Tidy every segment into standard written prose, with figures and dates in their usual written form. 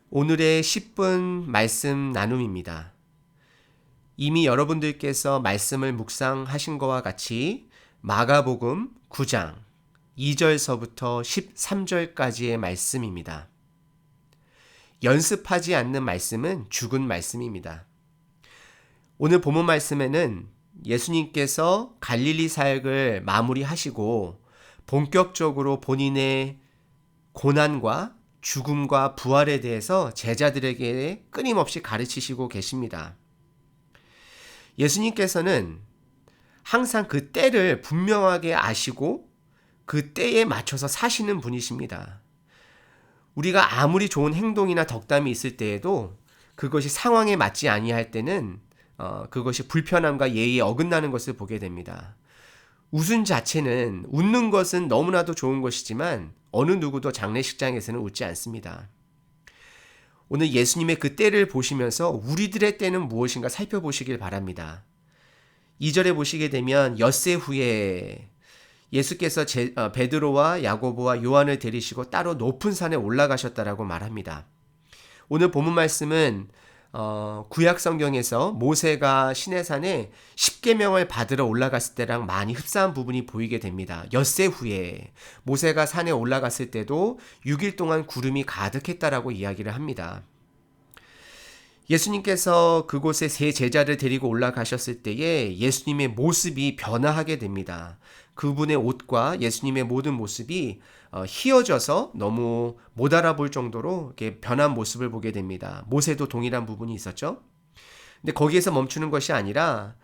오늘의 10분 말씀 나눔입니다. 이미 여러분들께서 말씀을 묵상하신 것과 같이 마가복음 9장 2절서부터 13절까지의 말씀입니다. 연습하지 않는 말씀은 죽은 말씀입니다. 오늘 본문 말씀에는 예수님께서 갈릴리 사역을 마무리하시고 본격적으로 본인의 고난과 죽음과 부활에 대해서 제자들에게 끊임없이 가르치시고 계십니다. 예수님께서는 항상 그 때를 분명하게 아시고 그 때에 맞춰서 사시는 분이십니다. 우리가 아무리 좋은 행동이나 덕담이 있을 때에도 그것이 상황에 맞지 아니할 때는 그것이 불편함과 예의에 어긋나는 것을 보게 됩니다. 웃는 것은 너무나도 좋은 것이지만 어느 누구도 장례식장에서는 웃지 않습니다. 오늘 예수님의 그 때를 보시면서 우리들의 때는 무엇인가 살펴보시길 바랍니다. 2절에 보시게 되면 엿새 후에 예수께서 베드로와 야고보와 요한을 데리시고 따로 높은 산에 올라가셨다라고 말합니다. 오늘 본문 말씀은 구약 성경에서 모세가 시내산에 십계명을 받으러 올라갔을 때랑 많이 흡사한 부분이 보이게 됩니다. 엿새 후에 모세가 산에 올라갔을 때도 6일 동안 구름이 가득했다라고 이야기를 합니다. 예수님께서 그곳에 세 제자를 데리고 올라가셨을 때에 예수님의 모습이 변화하게 됩니다. 그분의 옷과 예수님의 모든 모습이 희어져서 너무 못 알아볼 정도로 이렇게 변한 모습을 보게 됩니다. 모세도 동일한 부분이 있었죠. 근데 거기에서 멈추는 것이 아니라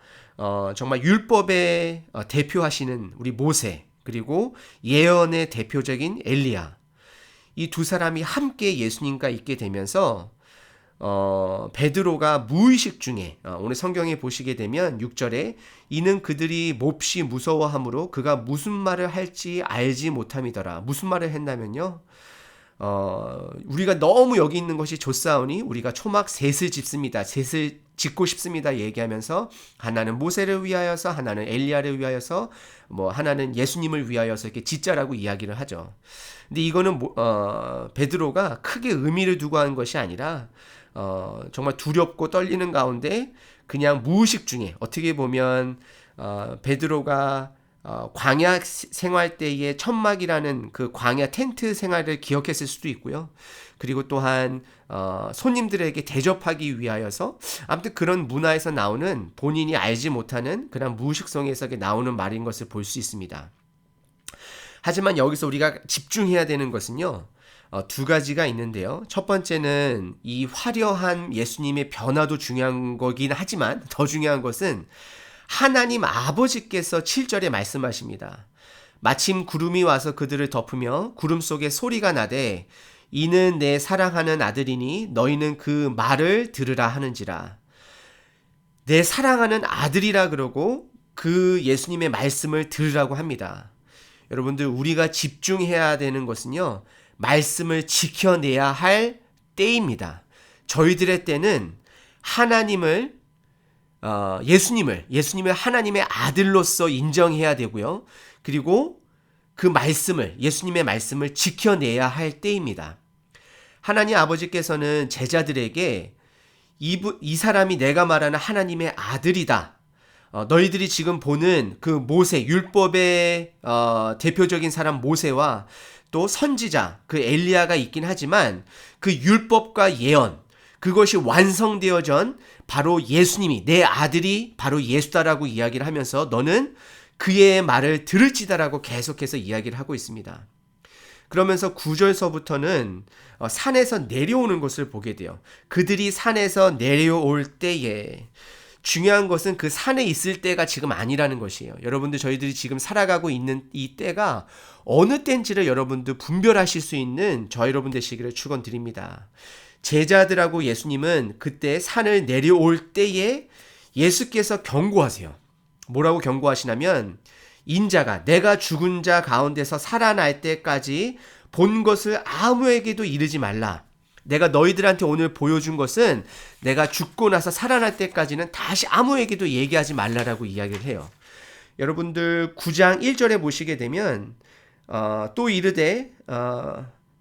정말 율법의 대표하시는 우리 모세, 그리고 예언의 대표적인 엘리야, 이 두 사람이 함께 예수님과 있게 되면서 베드로가 무의식 중에 오늘 성경에 보시게 되면 6절에 이는 그들이 몹시 무서워하므로 그가 무슨 말을 할지 알지 못함이더라. 무슨 말을 했냐면요, 우리가 너무 여기 있는 것이 좋사오니 우리가 초막 셋을 짓습니다. 셋을 짓고 싶습니다. 얘기하면서 하나는 모세를 위하여서, 하나는 엘리야를 위하여서, 하나는 예수님을 위하여서 이렇게 짓자라고 이야기를 하죠. 근데 이거는 베드로가 크게 의미를 두고 한 것이 아니라 정말 두렵고 떨리는 가운데 그냥 무의식 중에, 어떻게 보면 베드로가 광야 생활 때의 천막이라는 그 광야 텐트 생활을 기억했을 수도 있고요. 그리고 또한 손님들에게 대접하기 위하여서, 아무튼 그런 문화에서 나오는 본인이 알지 못하는 그런 무의식성에서 나오는 말인 것을 볼 수 있습니다. 하지만 여기서 우리가 집중해야 되는 것은요, 두 가지가 있는데요. 첫 번째는 이 화려한 예수님의 변화도 중요한 거긴 하지만 더 중요한 것은 하나님 아버지께서 7절에 말씀하십니다. 마침 구름이 와서 그들을 덮으며 구름 속에 소리가 나되 이는 내 사랑하는 아들이니 너희는 그 말을 들으라 하는지라. 내 사랑하는 아들이라 그러고 그 예수님의 말씀을 들으라고 합니다. 여러분들, 우리가 집중해야 되는 것은요, 말씀을 지켜내야 할 때입니다. 저희들의 때는 하나님을 예수님을 하나님의 아들로서 인정해야 되고요. 그리고 그 말씀을, 예수님의 말씀을 지켜내야 할 때입니다. 하나님 아버지께서는 제자들에게 이 사람이 내가 말하는 하나님의 아들이다. 너희들이 지금 보는 그 모세, 율법의 대표적인 사람 모세와 또 선지자, 그 엘리야가 있긴 하지만 그 율법과 예언, 그것이 완성되어 전 바로 예수님이, 내 아들이 바로 예수다라고 이야기를 하면서 너는 그의 말을 들을지다라고 계속해서 이야기를 하고 있습니다. 그러면서 9절서부터는 산에서 내려오는 것을 보게 돼요. 그들이 산에서 내려올 때에, 중요한 것은 그 산에 있을 때가 지금 아니라는 것이에요. 여러분들, 저희들이 지금 살아가고 있는 이 때가 어느 때인지를 여러분들 분별하실 수 있는 저 여러분 되시기를 축원드립니다. 제자들하고 예수님은 그때 산을 내려올 때에 예수께서 경고하세요. 뭐라고 경고하시냐면, 인자가 내가 죽은 자 가운데서 살아날 때까지 본 것을 아무에게도 이르지 말라. 내가 너희들한테 오늘 보여준 것은 내가 죽고 나서 살아날 때까지는 다시 아무에게도 얘기하지 말라라고 이야기를 해요. 여러분들 9장 1절에 보시게 되면 또 이르되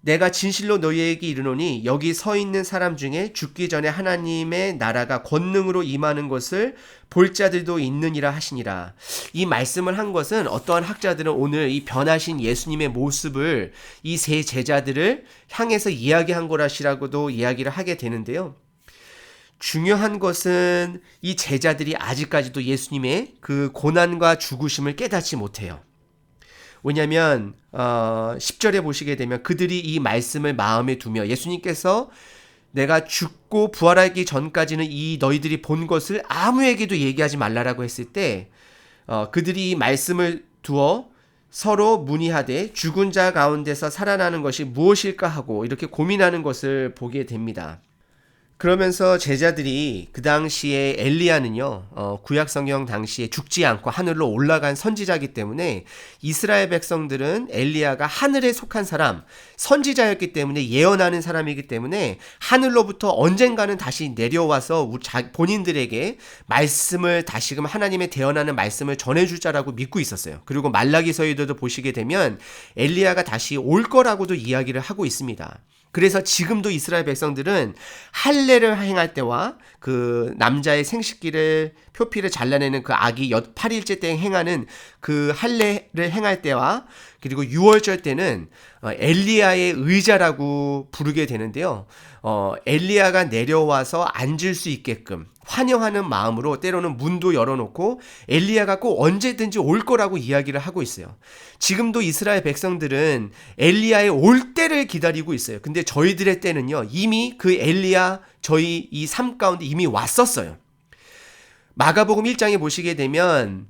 내가 진실로 너희에게 이르노니 여기 서 있는 사람 중에 죽기 전에 하나님의 나라가 권능으로 임하는 것을 볼 자들도 있느니라 하시니라. 이 말씀을 한 것은 어떠한 학자들은 오늘 이 변하신 예수님의 모습을 이 세 제자들을 향해서 이야기한 거라시라고도 이야기를 하게 되는데요. 중요한 것은 이 제자들이 아직까지도 예수님의 그 고난과 죽으심을 깨닫지 못해요. 왜냐하면 10절에 보시게 되면 그들이 이 말씀을 마음에 두며 예수님께서 내가 죽고 부활하기 전까지는 이 너희들이 본 것을 아무에게도 얘기하지 말라라고 했을 때 그들이 이 말씀을 두어 서로 문의하되 죽은 자 가운데서 살아나는 것이 무엇일까 하고 이렇게 고민하는 것을 보게 됩니다. 그러면서 제자들이 그 당시에 엘리야는요, 구약 성경 당시에 죽지 않고 하늘로 올라간 선지자이기 때문에 이스라엘 백성들은 엘리야가 하늘에 속한 사람, 선지자였기 때문에 예언하는 사람이기 때문에 하늘로부터 언젠가는 다시 내려와서 본인들에게 말씀을 다시금 하나님의 대언하는 말씀을 전해줄 자라고 믿고 있었어요. 그리고 말라기서에도 보시게 되면 엘리야가 다시 올 거라고도 이야기를 하고 있습니다. 그래서 지금도 이스라엘 백성들은 할례를 행할 때와 그 남자의 생식기를 표피를 잘라내는 그 아기 8일째 때 행하는 그 할례를 행할 때와 그리고 유월절 때는 엘리야의 의자라고 부르게 되는데요. 엘리야가 내려와서 앉을 수 있게끔 환영하는 마음으로 때로는 문도 열어놓고 엘리야가 꼭 언제든지 올 거라고 이야기를 하고 있어요. 지금도 이스라엘 백성들은 엘리야의 올 때를 기다리고 있어요. 근데 저희들의 때는요, 이미 그 엘리야 저희 이 삶 가운데 이미 왔었어요. 마가복음 1장에 보시게 되면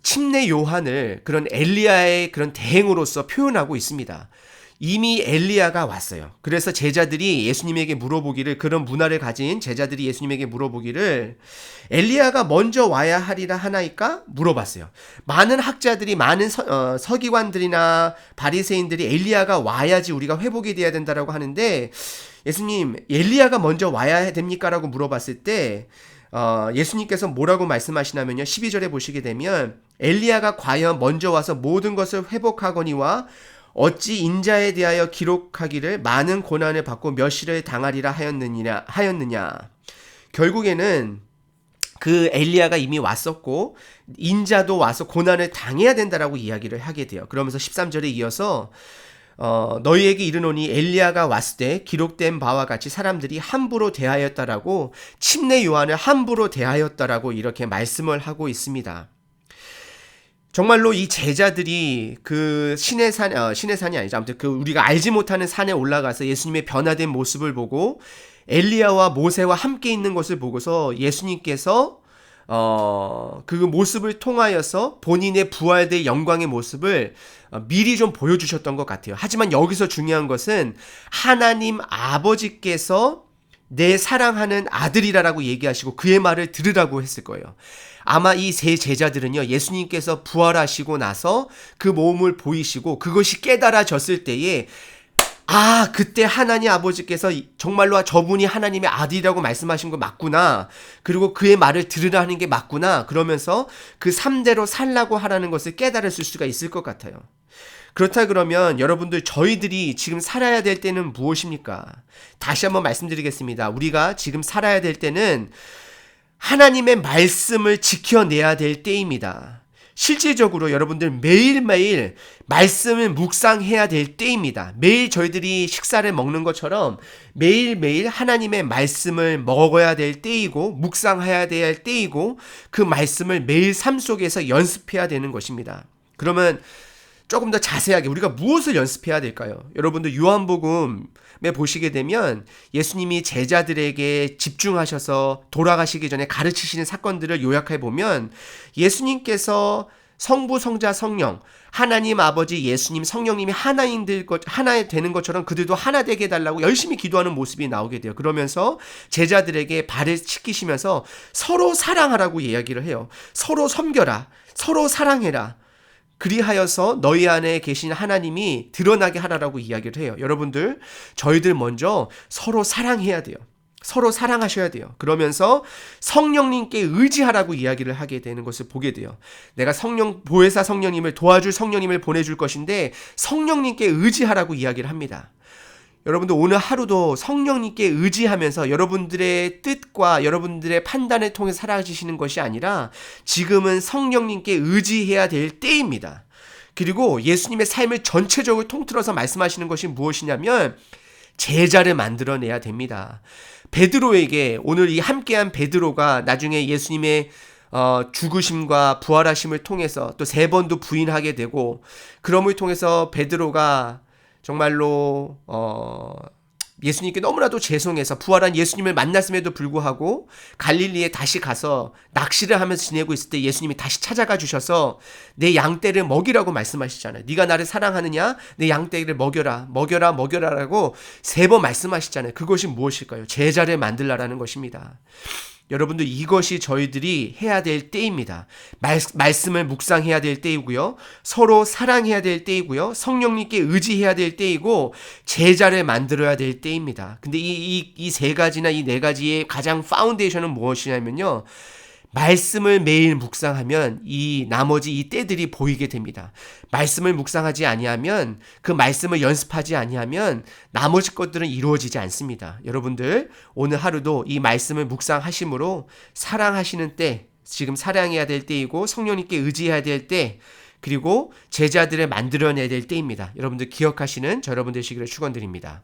침례 요한을 그런 엘리야의 그런 대행으로서 표현하고 있습니다. 이미 엘리야가 왔어요. 그래서 제자들이 예수님에게 물어보기를, 그런 문화를 가진 제자들이 예수님에게 물어보기를 엘리야가 먼저 와야 하리라 하나이까 물어봤어요. 많은 학자들이, 많은 서기관들이나 바리새인들이 엘리야가 와야지 우리가 회복이 돼야 된다라고 하는데, 예수님 엘리야가 먼저 와야 됩니까? 라고 물어봤을 때 예수님께서 뭐라고 말씀하시냐면요, 12절에 보시게 되면 엘리야가 과연 먼저 와서 모든 것을 회복하거니와 어찌 인자에 대하여 기록하기를 많은 고난을 받고 멸시를 당하리라 하였느냐. 결국에는 그 엘리야가 이미 왔었고 인자도 와서 고난을 당해야 된다라고 이야기를 하게 돼요. 그러면서 13절에 이어서 너희에게 이르노니 엘리야가 왔을 때 기록된 바와 같이 사람들이 함부로 대하였다라고, 침례 요한을 함부로 대하였다라고 이렇게 말씀을 하고 있습니다. 정말로 이 제자들이 그 신의 산이 아니죠. 아무튼 그 우리가 알지 못하는 산에 올라가서 예수님의 변화된 모습을 보고 엘리야와 모세와 함께 있는 것을 보고서 예수님께서 그 모습을 통하여서 본인의 부활될 영광의 모습을 미리 좀 보여주셨던 것 같아요. 하지만 여기서 중요한 것은 하나님 아버지께서 내 사랑하는 아들이라고 얘기하시고 그의 말을 들으라고 했을 거예요. 아마 이 세 제자들은요, 예수님께서 부활하시고 나서 그 몸을 보이시고 그것이 깨달아졌을 때에 그때 하나님 아버지께서 정말로 저분이 하나님의 아들이라고 말씀하신 거 맞구나. 그리고 그의 말을 들으라는 게 맞구나. 그러면서 그 3대로 살라고 하라는 것을 깨달았을 수가 있을 것 같아요. 그렇다 그러면 여러분들, 저희들이 지금 살아야 될 때는 무엇입니까? 다시 한번 말씀드리겠습니다. 우리가 지금 살아야 될 때는 하나님의 말씀을 지켜내야 될 때입니다. 실질적으로 여러분들 매일매일 말씀을 묵상해야 될 때입니다. 매일 저희들이 식사를 먹는 것처럼 매일매일 하나님의 말씀을 먹어야 될 때이고 묵상해야 될 때이고 그 말씀을 매일 삶 속에서 연습해야 되는 것입니다. 그러면 조금 더 자세하게 우리가 무엇을 연습해야 될까요? 여러분들 요한복음에 보시게 되면 예수님이 제자들에게 집중하셔서 돌아가시기 전에 가르치시는 사건들을 요약해 보면 예수님께서 성부, 성자, 성령, 하나님 아버지, 예수님, 성령님이 하나 되는 것처럼 그들도 하나 되게 해달라고 열심히 기도하는 모습이 나오게 돼요. 그러면서 제자들에게 발을 씻기시면서 서로 사랑하라고 이야기를 해요. 서로 섬겨라, 서로 사랑해라. 그리하여서 너희 안에 계신 하나님이 드러나게 하라라고 이야기를 해요. 여러분들, 저희들 먼저 서로 사랑해야 돼요. 서로 사랑하셔야 돼요. 그러면서 성령님께 의지하라고 이야기를 하게 되는 것을 보게 돼요. 내가 보혜사 성령님을 도와줄 성령님을 보내줄 것인데 성령님께 의지하라고 이야기를 합니다. 여러분들 오늘 하루도 성령님께 의지하면서 여러분들의 뜻과 여러분들의 판단을 통해 살아가시는 것이 아니라 지금은 성령님께 의지해야 될 때입니다. 그리고 예수님의 삶을 전체적으로 통틀어서 말씀하시는 것이 무엇이냐면 제자를 만들어내야 됩니다. 베드로에게 오늘 이 함께한 베드로가 나중에 예수님의 죽으심과 부활하심을 통해서 또 3번도 부인하게 되고 그럼을 통해서 베드로가 정말로 예수님께 너무나도 죄송해서 부활한 예수님을 만났음에도 불구하고 갈릴리에 다시 가서 낚시를 하면서 지내고 있을 때 예수님이 다시 찾아가 주셔서 내 양떼를 먹이라고 말씀하시잖아요. 네가 나를 사랑하느냐? 내 양떼를 먹여라. 먹여라. 먹여라라고 3번 말씀하시잖아요. 그것이 무엇일까요? 제자를 만들라라는 것입니다. 여러분들 이것이 저희들이 해야 될 때입니다. 말씀을 묵상해야 될 때이고요. 서로 사랑해야 될 때이고요. 성령님께 의지해야 될 때이고 제자를 만들어야 될 때입니다. 근데 이 3가지나 이 4가지의 가장 파운데이션은 무엇이냐면요. 말씀을 매일 묵상하면 이 나머지 이 때들이 보이게 됩니다. 말씀을 묵상하지 아니하면 그 말씀을 연습하지 아니하면 나머지 것들은 이루어지지 않습니다. 여러분들 오늘 하루도 이 말씀을 묵상하심으로 사랑하시는 때, 지금 사랑해야 될 때이고 성령님께 의지해야 될 때, 그리고 제자들을 만들어내야 될 때입니다. 여러분들 기억하시는 저 여러분 되시기를 축원드립니다.